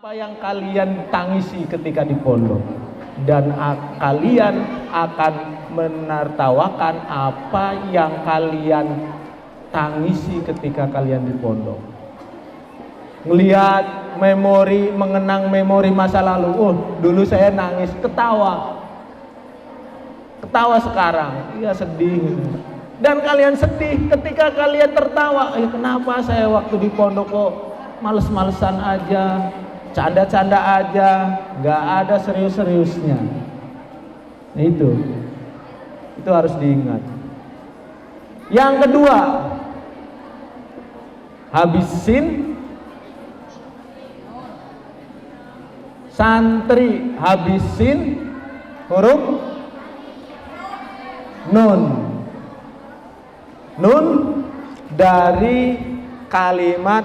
Apa yang kalian tangisi ketika di pondok, dan kalian akan menertawakan apa yang kalian tangisi ketika kalian di pondok. Ngelihat memori, mengenang memori masa lalu. Oh, dulu saya nangis, ketawa sekarang, iya sedih. Dan kalian sedih ketika kalian tertawa. Kenapa saya waktu di pondok kok males-malesan aja, canda-canda aja, nggak ada serius-seriusnya. Nah, itu harus diingat. Yang kedua, habisin santri, habisin huruf nun dari kalimat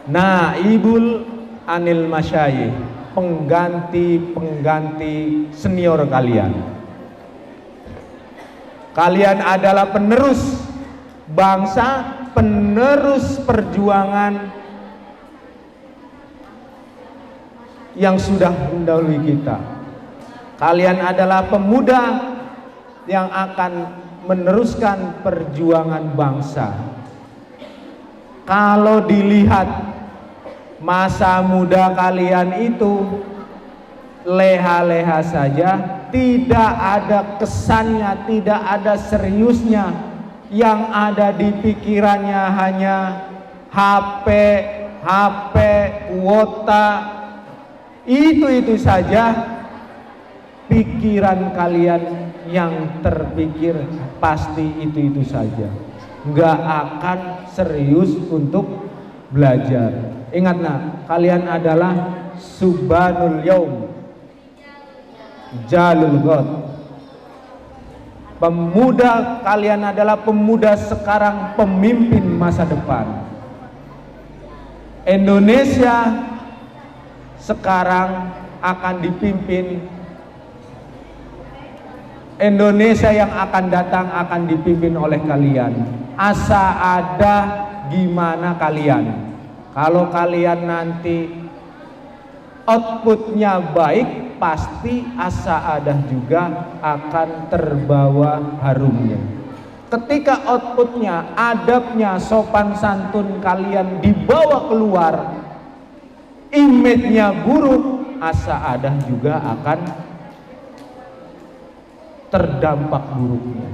naibul anil masyayikh, pengganti senior kalian. Kalian adalah penerus bangsa, penerus perjuangan yang sudah mendahului kita. Kalian adalah pemuda yang akan meneruskan perjuangan bangsa. Kalau dilihat masa muda kalian itu leha-leha saja, tidak ada kesannya, tidak ada seriusnya. Yang ada di pikirannya hanya HP, kuota, itu saja. Pikiran kalian yang terpikir pasti itu saja, nggak akan serius untuk belajar. Ingat kalian adalah subhanul yaum jalul ghad. Pemuda, kalian adalah pemuda sekarang, pemimpin masa depan. Indonesia sekarang akan dipimpin, Indonesia yang akan datang akan dipimpin oleh kalian. Asa ada gimana kalian. Kalau kalian nanti outputnya baik, pasti asa ada juga akan terbawa harumnya. Ketika outputnya, adabnya, sopan santun kalian dibawa keluar, image-nya buruk, asa ada juga akan terdampak buruknya.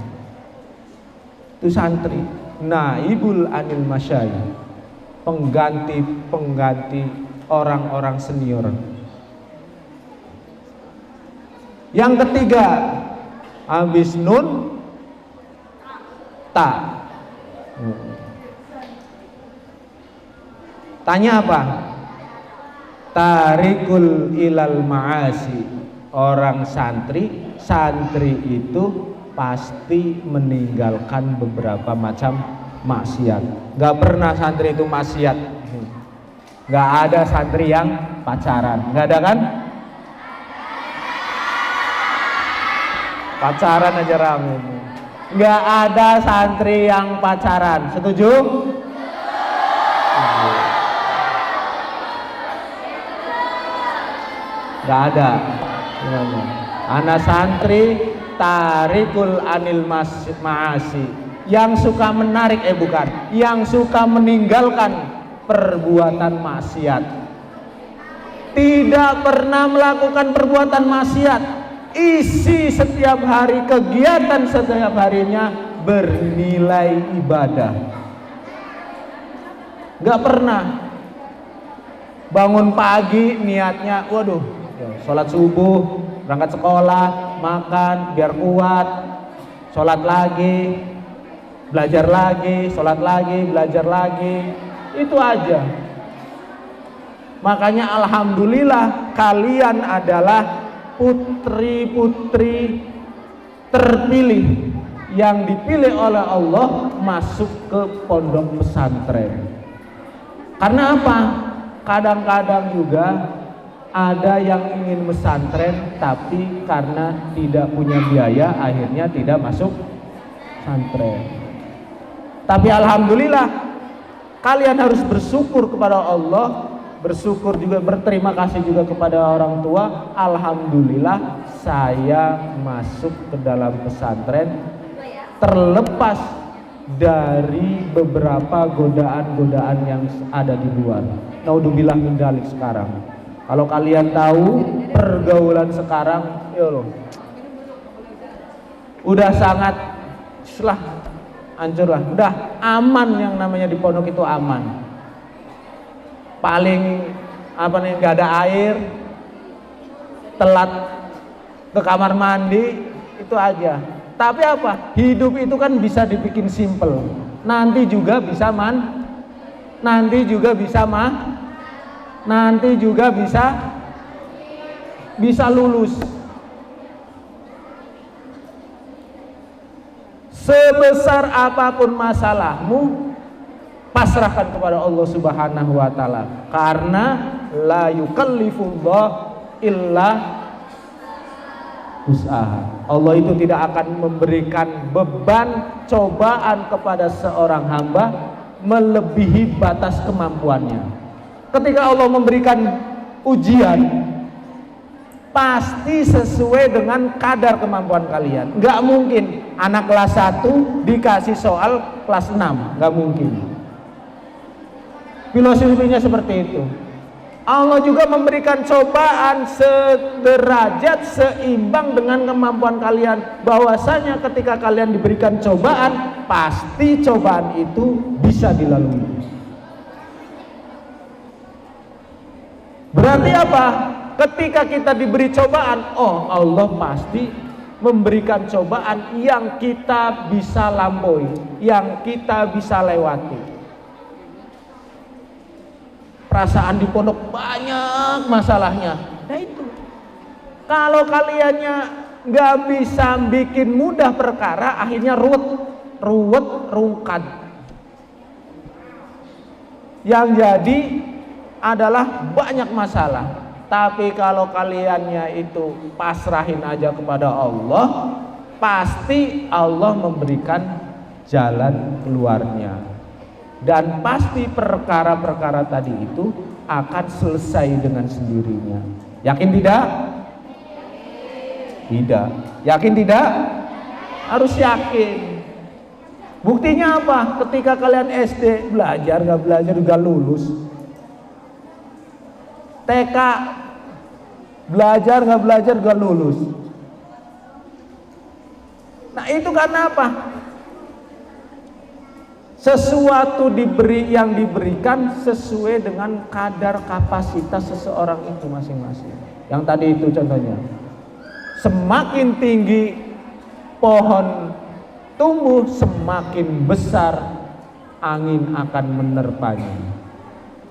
Itu santri, naibul anil masyayikh, pengganti orang-orang senior. Yang ketiga, habis nun ta. Tanya apa? Tarikul ilal ma'asi. Orang santri itu pasti meninggalkan beberapa macam maksiat. Gak pernah santri itu maksiat. Gak ada santri yang pacaran. Gak ada kan? Pacaran aja rame. Gak ada santri yang pacaran. Setuju? Gak ada. Anak santri tarikul anil ma'asi, yang suka menarik, yang suka meninggalkan perbuatan maksiat. Tidak pernah melakukan perbuatan maksiat. Isi setiap hari, kegiatan setiap harinya bernilai ibadah. Gak pernah bangun pagi niatnya, sholat subuh, berangkat sekolah, makan biar kuat, sholat lagi, belajar lagi, sholat lagi, belajar lagi, itu aja. Makanya alhamdulillah kalian adalah putri-putri terpilih yang dipilih oleh Allah masuk ke pondok pesantren. Karena apa? Kadang-kadang juga ada yang ingin pesantren tapi karena tidak punya biaya akhirnya tidak masuk pesantren. Tapi alhamdulillah kalian harus bersyukur kepada Allah bersyukur juga, berterima kasih juga kepada orang tua. Alhamdulillah saya masuk ke dalam pesantren terlepas dari beberapa godaan-godaan yang ada di luar. Naudzubillah min dzalik sekarang. Kalau kalian tahu pergaulan sekarang, ya Allah, udah sangat hancur lah, udah aman. Yang namanya di pondok itu aman. Paling nggak ada air, telat ke kamar mandi, itu aja. Tapi apa? Hidup itu kan bisa dibikin simple. Nanti juga bisa nanti juga bisa lulus. Sebesar apapun masalahmu, pasrahkan kepada Allah Subhanahu wa taala, karena la yukallifullah illa usaha. Allah itu tidak akan memberikan beban cobaan kepada seorang hamba melebihi batas kemampuannya. Ketika Allah memberikan ujian, pasti sesuai dengan kadar kemampuan kalian. Nggak mungkin anak kelas 1 dikasih soal kelas 6, nggak mungkin. Filosofinya seperti itu. Allah juga memberikan cobaan sederajat, seimbang dengan kemampuan kalian. Bahwasanya ketika kalian diberikan cobaan, pasti cobaan itu bisa dilalui. Berarti apa? Ketika kita diberi cobaan, oh Allah pasti memberikan cobaan yang kita bisa lampaui, yang kita bisa lewati. Perasaan di pondok banyak masalahnya. Nah itu, kalau kaliannya nggak bisa bikin mudah perkara, akhirnya rungkat. Yang jadi adalah banyak masalah. Tapi kalau kaliannya itu pasrahin aja kepada Allah, pasti Allah memberikan jalan keluarnya. Dan pasti perkara-perkara tadi itu akan selesai dengan sendirinya. Yakin tidak? Tidak. Yakin tidak? Harus yakin. Buktinya apa? Ketika kalian SD belajar nggak belajar juga lulus. TK belajar nggak belajar juga lulus. Nah itu karena apa? Sesuatu yang diberikan sesuai dengan kadar kapasitas seseorang itu masing-masing. Yang tadi itu contohnya, semakin tinggi pohon tumbuh, semakin besar angin akan menerpanya.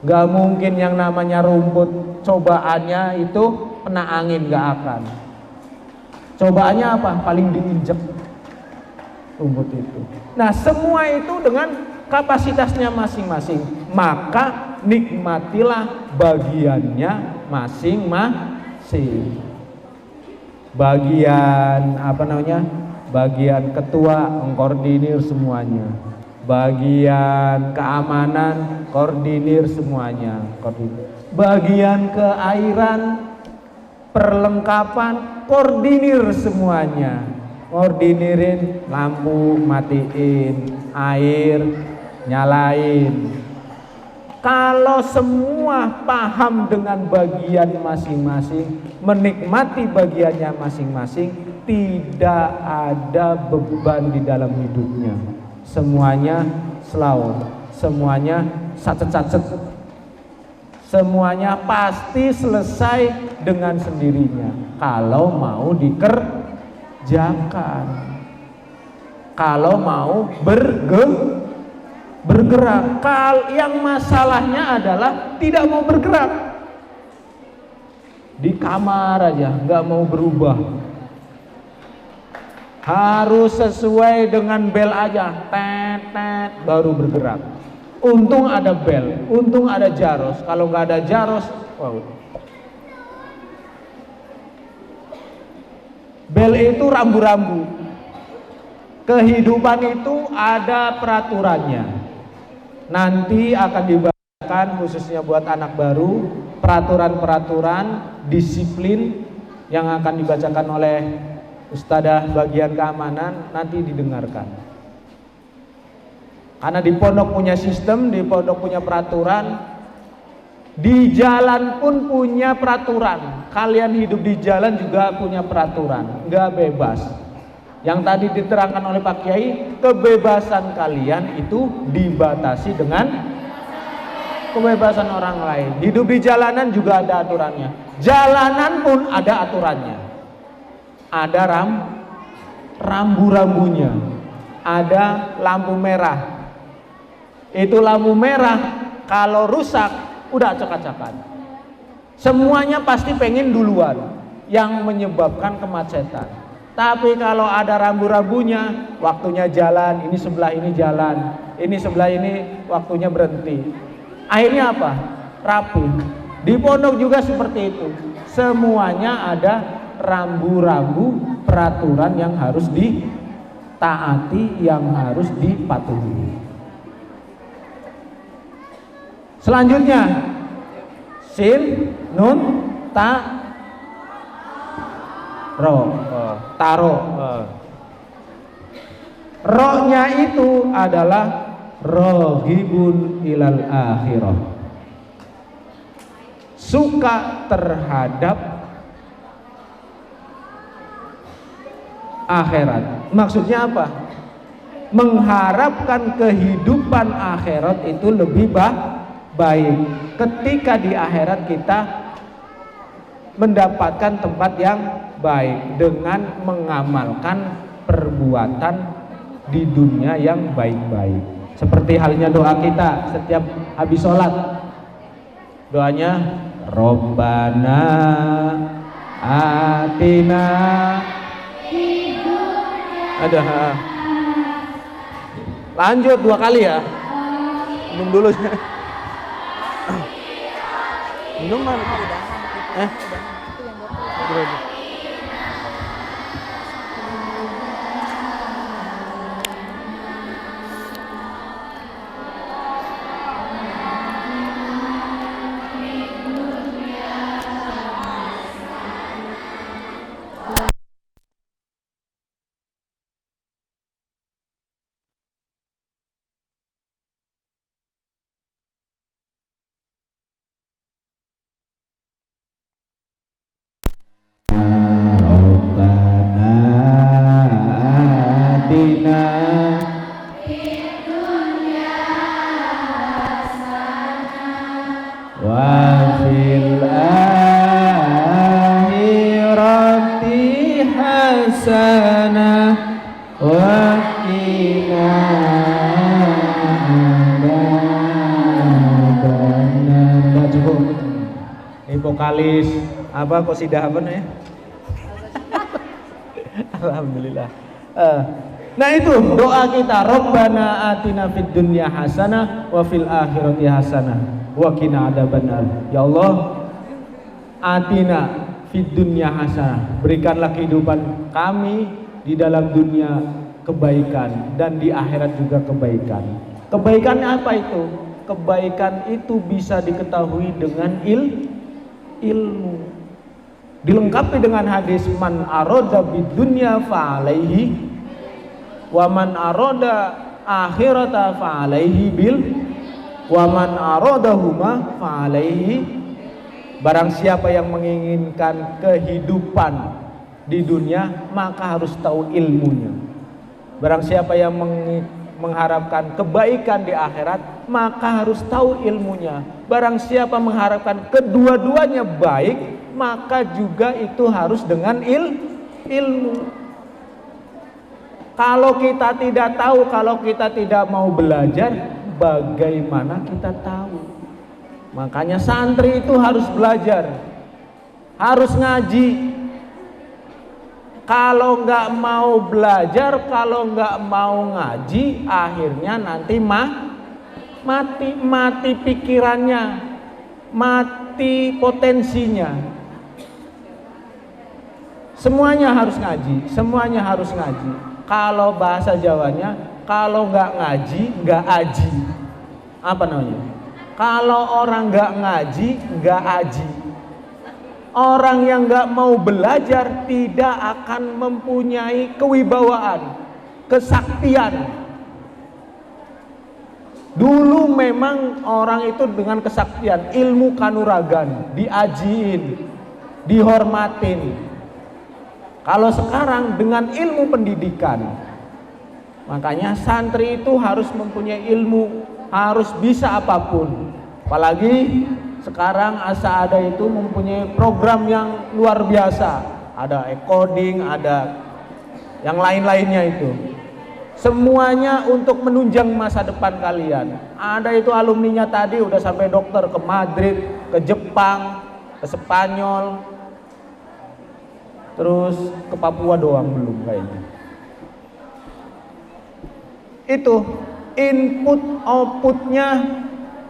Gak mungkin yang namanya rumput cobaannya itu kena angin, gak akan. Cobaannya apa? Paling diinjek rumput itu. Nah semua itu dengan kapasitasnya masing-masing, maka nikmatilah bagiannya masing-masing. Bagian bagian ketua mengkoordinir semuanya, bagian keamanan koordinir semuanya, bagian keairan perlengkapan koordinir semuanya, koordinirin lampu matiin, air nyalain. Kalau semua paham dengan bagian masing-masing, menikmati bagiannya masing-masing, tidak ada beban di dalam hidupnya. Semuanya slow, semuanya sacet-sacet, semuanya pasti selesai dengan sendirinya kalau mau dikerjakan, kalau mau bergerak. Yang masalahnya adalah tidak mau bergerak, di kamar aja nggak mau berubah, harus sesuai dengan bel aja, tet baru bergerak. Untung ada bel, untung ada jaros. Kalau nggak ada jaros, wow. Bel itu rambu-rambu. Kehidupan itu ada peraturannya. Nanti akan dibahas khususnya buat anak baru, peraturan-peraturan disiplin yang akan dibacakan oleh Ustadzah bagian keamanan nanti didengarkan. Karena di pondok punya sistem, di pondok punya peraturan, di jalan pun punya peraturan. Kalian hidup di jalan juga punya peraturan, nggak bebas. Yang tadi diterangkan oleh Pak Kiai, kebebasan kalian itu dibatasi dengan kebebasan orang lain. Hidup di jalanan juga ada aturannya. Jalanan pun ada aturannya. Ada rambu-rambunya. Ada lampu merah. Itu lampu merah kalau rusak udah acak-acakan. Semuanya pasti pengen duluan, yang menyebabkan kemacetan. Tapi kalau ada rambu-rambunya, waktunya jalan, ini sebelah ini jalan, ini sebelah ini waktunya berhenti. Akhirnya apa? Rapi. Di pondok juga seperti itu. Semuanya ada rambu-rambu peraturan yang harus ditaati, yang harus dipatuhi. Selanjutnya sin, nun, ta, ro, taro. Rohnya itu adalah rohibun ilal akhirah, suka terhadap akhirat. Maksudnya apa? Mengharapkan kehidupan akhirat itu lebih baik. Ketika di akhirat kita mendapatkan tempat yang baik dengan mengamalkan perbuatan di dunia yang baik-baik. Seperti halnya doa kita setiap habis sholat. Doanya Robbana atina. Ada. Lanjut 2 kali ya. Minum dulu. Minum mana? Vokalis apa qasidah apa nih? Alhamdulillah. Nah itu doa kita, Rabbana atina fid dunya hasanah wa fil akhirati hasanah wa qina adzabannar. Ya Allah, atina fid dunya hasanah, berikanlah kehidupan kami di dalam dunia kebaikan dan di akhirat juga kebaikan. Kebaikannya apa itu? Kebaikan itu bisa diketahui dengan ilmu, dilengkapi dengan hadis man aroda bidunya fa'alaihi wa man aroda akhirata fa'alaihi bil wa man arodahuma fa'alaihi. Barang siapa yang menginginkan kehidupan di dunia maka harus tahu ilmunya. Barang siapa yang mengharapkan kebaikan di akhirat maka harus tahu ilmunya. Barang siapa mengharapkan kedua-duanya baik maka juga itu harus dengan ilmu. Kalau kita tidak tahu, kalau kita tidak mau belajar, bagaimana kita tahu? Makanya santri itu harus belajar, harus ngaji. Kalau nggak mau belajar, kalau nggak mau ngaji, akhirnya nanti mati pikirannya, mati potensinya. Semuanya harus ngaji, semuanya harus ngaji. Kalau bahasa Jawanya, kalau nggak ngaji, nggak aji. Apa namanya? Kalau orang nggak ngaji, nggak aji. Orang yang nggak mau belajar tidak akan mempunyai kewibawaan, kesaktian. Dulu memang orang itu dengan kesaktian, ilmu kanuragan, diajiin, dihormatin. Kalau sekarang dengan ilmu pendidikan, makanya santri itu harus mempunyai ilmu, harus bisa apapun. Apalagi sekarang Asa'ada itu mempunyai program yang luar biasa. Ada e-coding, ada yang lain-lainnya itu. Semuanya untuk menunjang masa depan kalian. Ada itu alumninya tadi udah sampai dokter ke Madrid, ke Jepang, ke Spanyol, terus ke Papua doang belum kayaknya. Itu input outputnya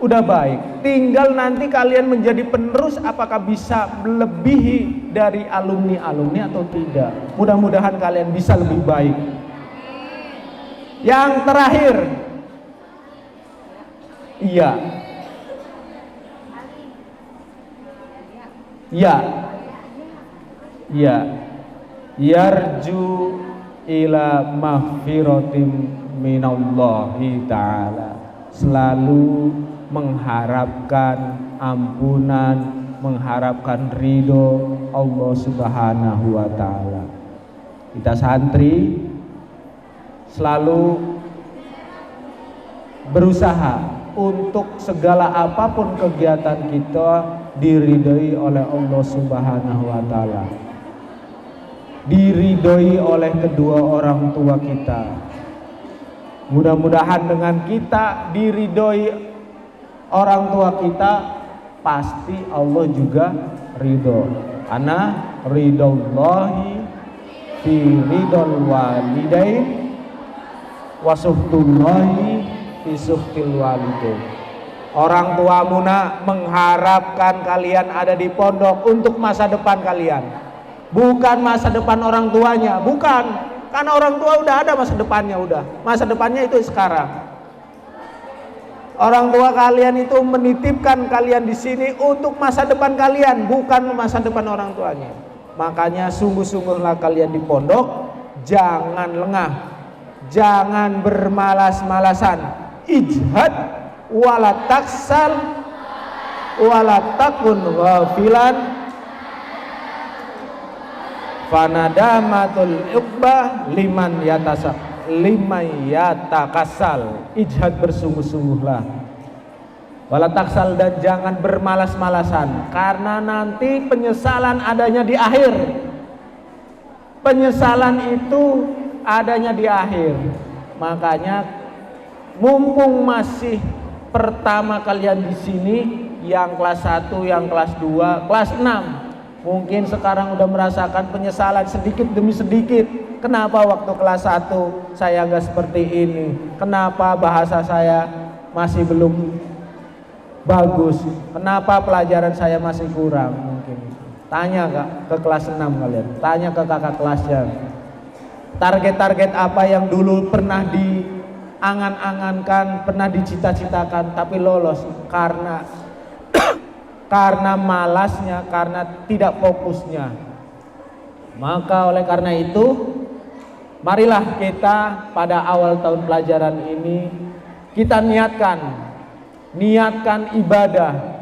udah baik. Tinggal nanti kalian menjadi penerus apakah bisa melebihi dari alumni-alumni atau tidak. Mudah-mudahan kalian bisa lebih baik. Yang terakhir, iya, yarju ila maghfiratim minallahi ta'ala, selalu mengharapkan ampunan, mengharapkan ridho Allah Subhanahu wa ta'ala. Kita santri selalu berusaha untuk segala apapun kegiatan kita diridhoi oleh Allah Subhanahu wa ta'ala, diridhoi oleh kedua orang tua kita. Mudah-mudahan dengan kita diridhoi orang tua kita, pasti Allah juga ridho. Ana ridhollahi fi ridhol walidain wa suhtullahi fi suhtil walidain. Orang tuamu nak mengharapkan kalian ada di pondok untuk masa depan kalian, bukan masa depan orang tuanya, bukan. Karena orang tua udah ada masa depannya, udah. Masa depannya itu sekarang. Orang tua kalian itu menitipkan kalian di sini untuk masa depan kalian, bukan masa depan orang tuanya. Makanya sungguh-sungguhlah kalian di pondok, jangan lengah, jangan bermalas-malasan. Ijhad wala taksal wala takun ghafilan fanadamatul uqbah liman yatakasal. Ijhad, bersungguh-sungguhlah, wala taksal, dan jangan bermalas-malasan, karena nanti penyesalan adanya di akhir. Penyesalan itu adanya di akhir. Makanya mumpung masih pertama kalian di sini, yang kelas 1, yang kelas 2, kelas 6, mungkin sekarang udah merasakan penyesalan sedikit demi sedikit. Kenapa waktu kelas 1 saya nggak seperti ini? Kenapa bahasa saya masih belum bagus? Kenapa pelajaran saya masih kurang? Mungkin tanya ke kelas 6 kalian, tanya ke kakak kelasnya. Target-target apa yang dulu pernah diangan-angankan, pernah dicita-citakan tapi lolos karena karena malasnya, karena tidak fokusnya. Maka oleh karena itu, marilah kita pada awal tahun pelajaran ini kita niatkan ibadah.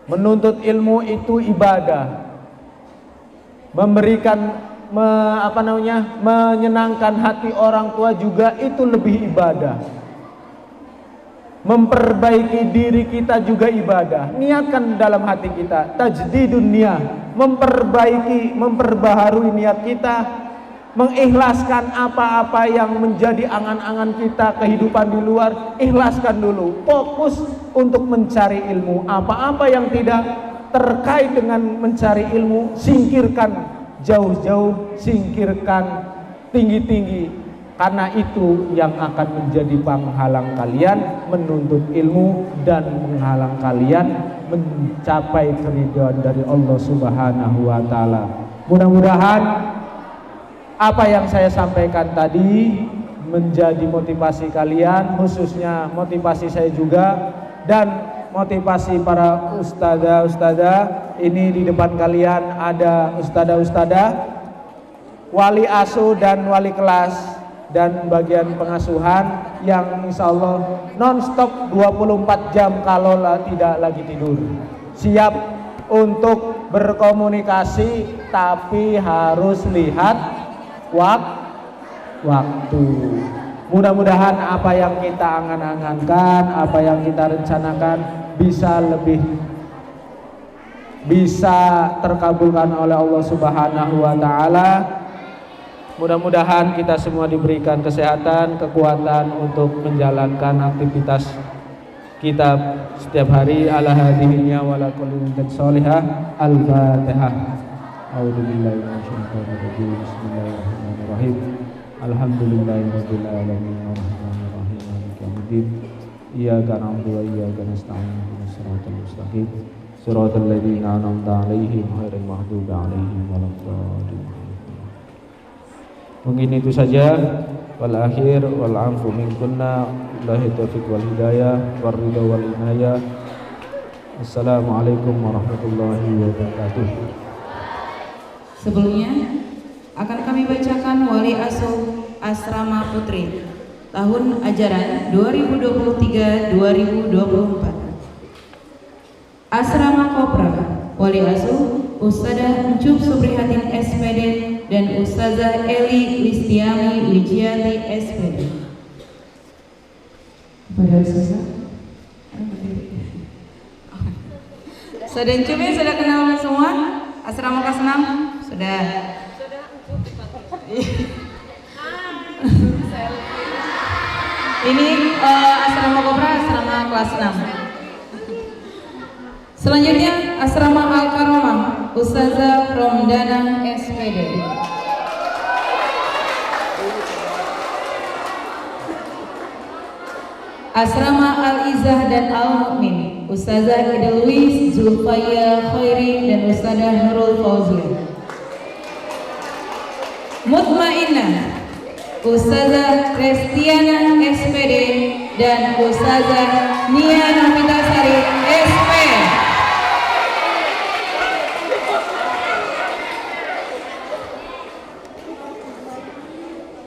Menuntut ilmu itu ibadah. Menyenangkan hati orang tua juga itu lebih ibadah. Memperbaiki diri kita juga ibadah. Niatkan dalam hati kita, tajdidun niyah, memperbaharui niat kita, mengikhlaskan apa-apa yang menjadi angan-angan kita, kehidupan di luar, ikhlaskan dulu. Fokus untuk mencari ilmu. Apa-apa yang tidak terkait dengan mencari ilmu, singkirkan jauh-jauh, singkirkan tinggi-tinggi. Karena itu yang akan menjadi penghalang kalian menuntut ilmu dan menghalang kalian mencapai keridhaan dari Allah Subhanahu wa ta'ala. Mudah-mudahan apa yang saya sampaikan tadi menjadi motivasi kalian, khususnya motivasi saya juga, dan motivasi para ustadzah ini. Di depan kalian ada ustadzah, wali asuh dan wali kelas dan bagian pengasuhan yang insya Allah non-stop 24 jam kalau tidak lagi tidur, siap untuk berkomunikasi, tapi harus lihat waktu. Mudah-mudahan apa yang kita angan-angankan, apa yang kita rencanakan bisa terkabulkan oleh Allah Subhanahu wa taala. Mudah-mudahan kita semua diberikan kesehatan, kekuatan untuk menjalankan aktivitas kita setiap hari. Ala hadhihi wa la kulli sholihah. Al-Fatihah. A'udzubillahi minasyaitonir rajim. Bismillahirrahmanirrahim. Alhamdulillahirabbil alamin arrahmanir rahim maliki yaumiddin. Iyyaka na'budu wa iyyaka nasta'in ihdinas siratal mustaqim siratal ladzina an'amta 'alaihim ghairil maghdubi 'alaihim waladdallin. Mungkin itu saja. Wal akhir wal afu minkunna billahi taufiq wal hidayah war ridha wal inayah. Assalamualaikum warahmatullahi wabarakatuh. Sebelumnya akan kami bacakan Wali Asuh Asrama Putri tahun ajaran 2023-2024. Asrama Kopra, Wali Asuh Ustadzah Ucup Suprihatin SPD dan Ustazah Eli Listiami Wijiati SPD. Pada Ustazah Saudara Ucup sudah kenal semua? Asrama kelas 6? Sudah. Ini asrama Kopra, asrama kelas 6. Selanjutnya asrama Al-Karomah, Ustazah Romdana SPD. Asrama Al-Izah dan Al-Mu'min, Ustazah Edelwis Zulfaya Khairi dan Ustazah Nurul Fauzia. Mutmainnah, Ustazah Restiana SPD dan Ustazah Nia Novitasari SP.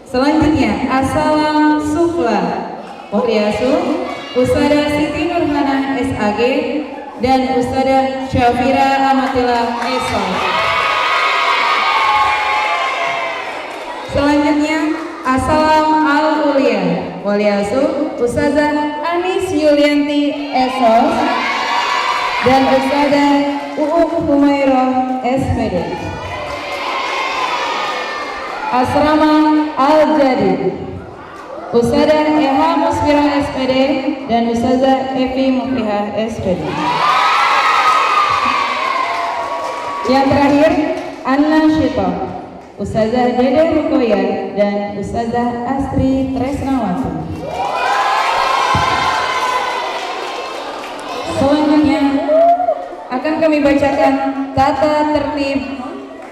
Selanjutnya Assalam Sufla, Wali Asuh Ustazah Siti Nurhana SAG dan Ustazah Syafira Amatillah SO. Selanjutnya Assalam Al-Ulia, Wali Asuh Ustazah Anis Yulianti SOS dan Ustazah Uuk Humairah SPD. Asrama Al-Jadid, Ustazah Eha Musfirah SPD dan Ustazah Evi Muflihah SPD. Yang terakhir Anna Syitoh, Ustazah Dede Rukoya dan Ustazah Astri Tresnawati. Selanjutnya akan kami bacakan tata tertib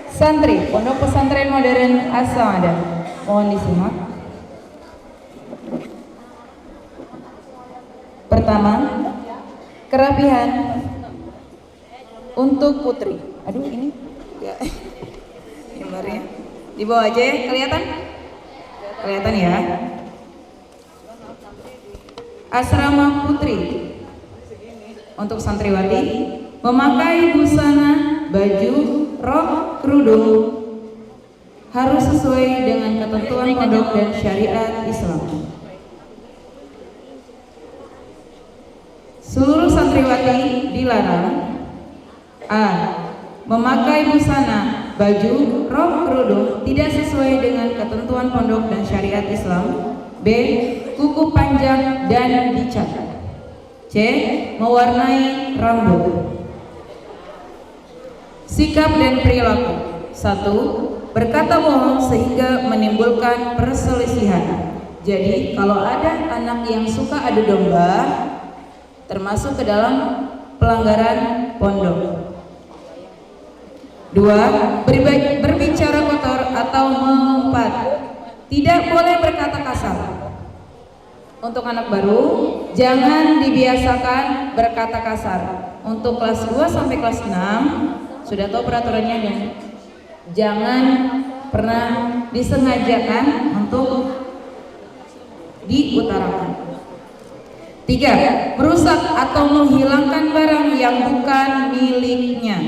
santri Pondok Pesantren Modern As-Sa'adah. Mohon disimak. Pertama, kerapihan untuk putri. Aduh ini ya. Gambarnya di bawah aja ya, kelihatan ya. Asrama putri untuk santriwati memakai busana, baju, rok, kerudung harus sesuai dengan ketentuan pondok dan syariat Islam. Seluruh santriwati dilarang A. Memakai busana, baju, rok, kerudung tidak sesuai dengan ketentuan pondok dan syariat Islam. B. Kuku panjang dan dicat. C. Mewarnai rambut. Sikap dan perilaku. 1. Berkata bohong sehingga menimbulkan perselisihan. Jadi kalau ada anak yang suka adu domba, termasuk ke dalam pelanggaran pondok. 2. Berbicara kotor atau mengumpat. Tidak boleh berkata kasar. Untuk anak baru, jangan dibiasakan berkata kasar. Untuk kelas 2 sampai kelas 6, sudah tahu peraturannya dan jangan pernah disengajakan untuk diutarakan. 3. Merusak atau menghilangkan barang yang bukan miliknya.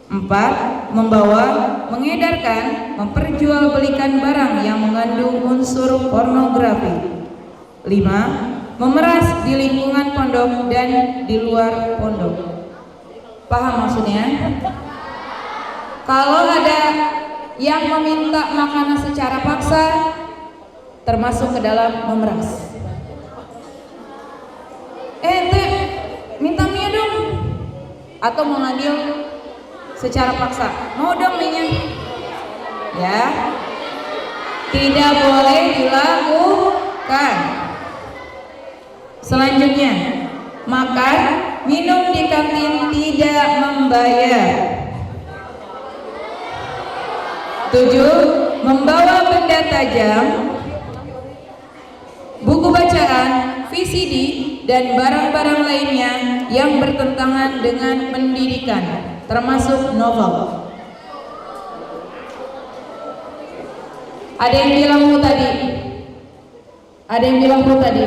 4. Membawa, mengedarkan, memperjualbelikan barang yang mengandung unsur pornografi. 5. Memeras di lingkungan pondok dan di luar pondok. Paham maksudnya? Kalau ada yang meminta makanan secara paksa, termasuk ke dalam memeras. Ente minta mie dong, atau mengambil secara paksa, mau dong mie-nya, ya, tidak boleh dilakukan. Selanjutnya, makan, minum di kantin tidak membayar. 7. Membawa benda tajam, buku bacaan, VCD, dan barang-barang lainnya yang bertentangan dengan pendidikan, termasuk novel. Ada yang bilang bu tadi? Ada yang bilang bu tadi?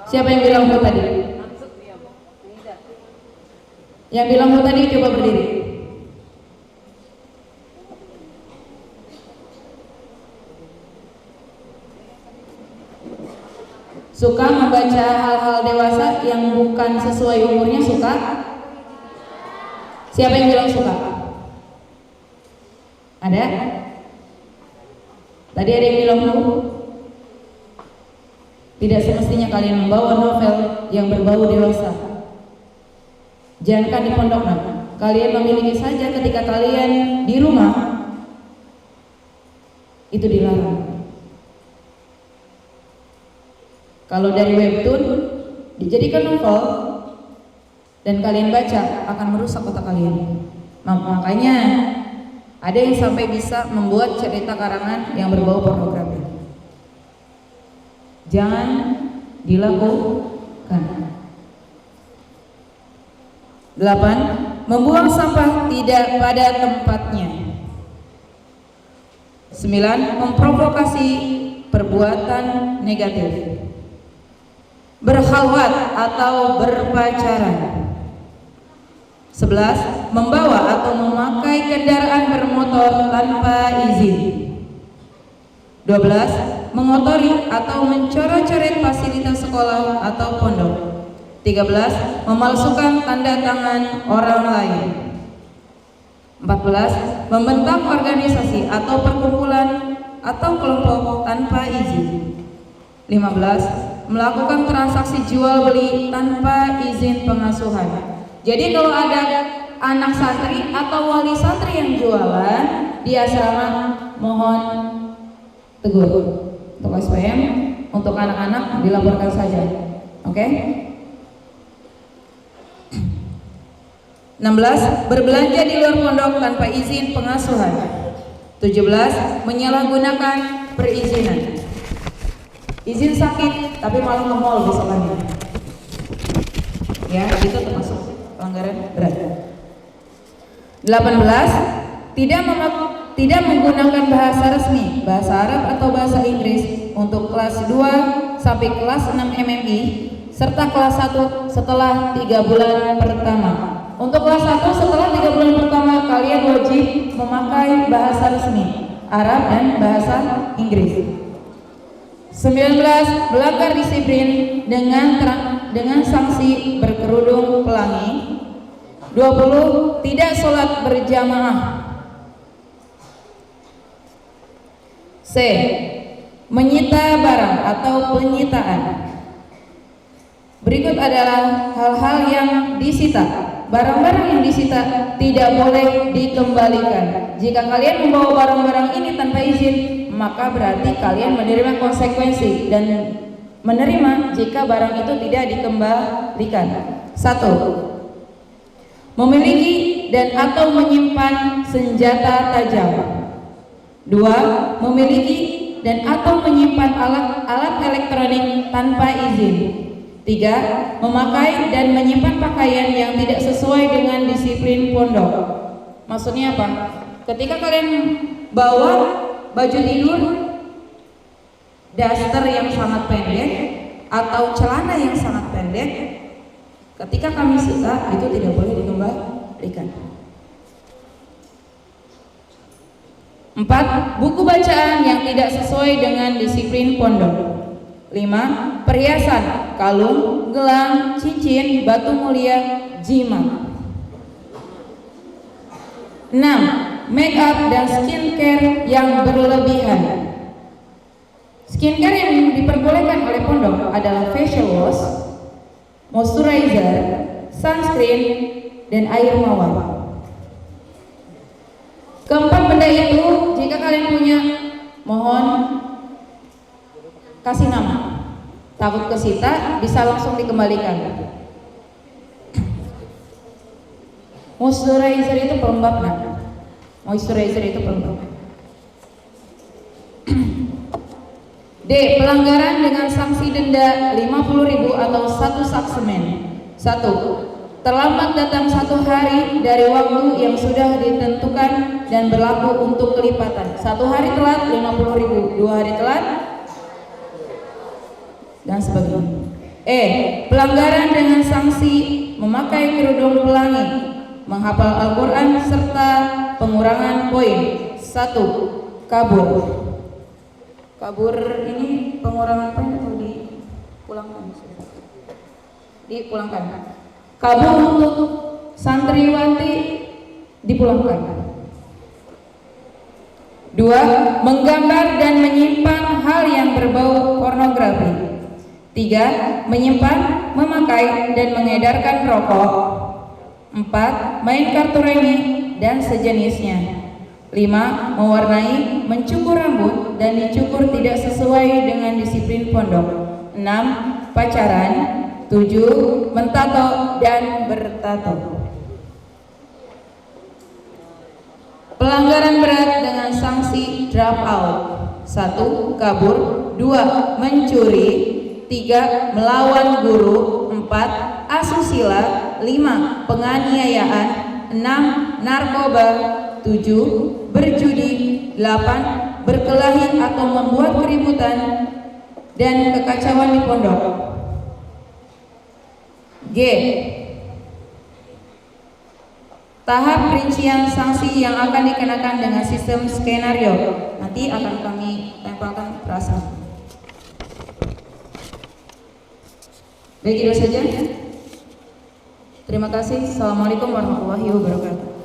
Siapa yang bilang bu tadi? Yang bilang bu tadi coba berdiri. Suka membaca hal-hal dewasa yang bukan sesuai umurnya, suka? Siapa yang bilang suka? Ada? Tadi ada yang bilang bu? Tidak semestinya kalian membawa novel yang berbau dewasa. Jangankan di pondok, nah, kalian memiliki saja ketika kalian di rumah, itu dilarang. Kalau dari webtoon dijadikan novel dan kalian baca, akan merusak otak kalian. Makanya ada yang sampai bisa membuat cerita karangan yang berbau pornografi. Jangan dilakukan. 8. Membuang sampah tidak pada tempatnya. 9. Memprovokasi perbuatan negatif. Berkhalwat atau berpacaran. 11. Membawa atau memakai kendaraan bermotor tanpa izin. 12. Mengotori atau mencoret-coret fasilitas sekolah atau pondok. 13. Memalsukan tanda tangan orang lain. 14. Membentak organisasi atau perkumpulan atau kelompok tanpa izin. 15. Melakukan transaksi jual beli tanpa izin pengasuhan. Jadi kalau ada anak santri atau wali santri yang jualan di asrama, mohon tegur. Untuk SPM, untuk anak-anak dilaporkan saja. Oke? 16. Berbelanja di luar pondok tanpa izin pengasuhan. 17. Menyalahgunakan perizinan. Izin sakit tapi malah ke mall besokannya. Ya, itu termasuk pelanggaran berat. 18. Tidak menggunakan bahasa resmi, bahasa Arab atau bahasa Inggris untuk kelas 2 sampai kelas 6 MMI serta kelas 1 setelah 3 bulan pertama. Untuk kelas 1 setelah 3 bulan pertama kalian wajib memakai bahasa resmi Arab dan bahasa Inggris. 19. Melanggar disiplin dengan sanksi berkerudung pelangi. 20. Tidak sholat berjamaah. C. Menyita barang atau penyitaan. Berikut adalah hal-hal yang disita. Barang-barang yang disita tidak boleh dikembalikan. Jika kalian membawa barang-barang ini tanpa izin, maka berarti kalian menerima konsekuensi dan menerima jika barang itu tidak dikembalikan. 1. Memiliki dan atau menyimpan senjata tajam. 2. Memiliki dan atau menyimpan alat elektronik tanpa izin. 3. Memakai dan menyimpan pakaian yang tidak sesuai dengan disiplin pondok. Maksudnya apa? Ketika kalian bawa baju tidur, daster yang sangat pendek atau celana yang sangat pendek, ketika kami sita itu tidak boleh dikembalikan. 4. Buku bacaan yang tidak sesuai dengan disiplin pondok. 5. Perhiasan, kalung, gelang, cincin, batu mulia, jimat. 6. Make up dan skincare yang berlebihan. Skincare yang diperbolehkan oleh pondok adalah facial wash, moisturizer, sunscreen, dan air mawar. Keempat benda itu jika kalian punya, mohon kasih nama. Takut kesita bisa langsung dikembalikan. Moisturizer itu pelembab, nah. Moisturizer itu pelembab. D. Pelanggaran dengan sanksi denda 50.000 atau 1 sak semen. 1. Terlambat datang 1 hari dari waktu yang sudah ditentukan dan berlaku untuk kelipatan. 1 hari telat 50.000, 2 hari telat dan sebagainya. E. Pelanggaran dengan sanksi memakai kerudung pelangi, menghafal Al-Quran serta pengurangan poin. 1. Kabur. Kabur ini pengurangan poin atau dipulangkan? Dipulangkan. Kabur untuk santriwati dipulangkan. 2. Menggambar dan menyimpan hal yang berbau pornografi. 3. Menyimpan, memakai, dan mengedarkan rokok. 4. Main kartu remi dan sejenisnya. 5. Mewarnai, mencukur rambut dan dicukur tidak sesuai dengan disiplin pondok. 6. Pacaran. 7. Mentato dan bertato. Pelanggaran berat dengan sanksi drop out. 1. Kabur. 2. Mencuri. 3. Melawan guru. 4. Asusila. 5. Penganiayaan. 6. Narkoba. 7. Berjudi. 8. Berkelahi atau membuat keributan dan kekacauan di pondok. G. Tahap rincian sanksi yang akan dikenakan dengan sistem skenario. Nanti akan kami tempelkan perasaan. Baik, itu saja. Terima kasih. Assalamualaikum warahmatullahi wabarakatuh.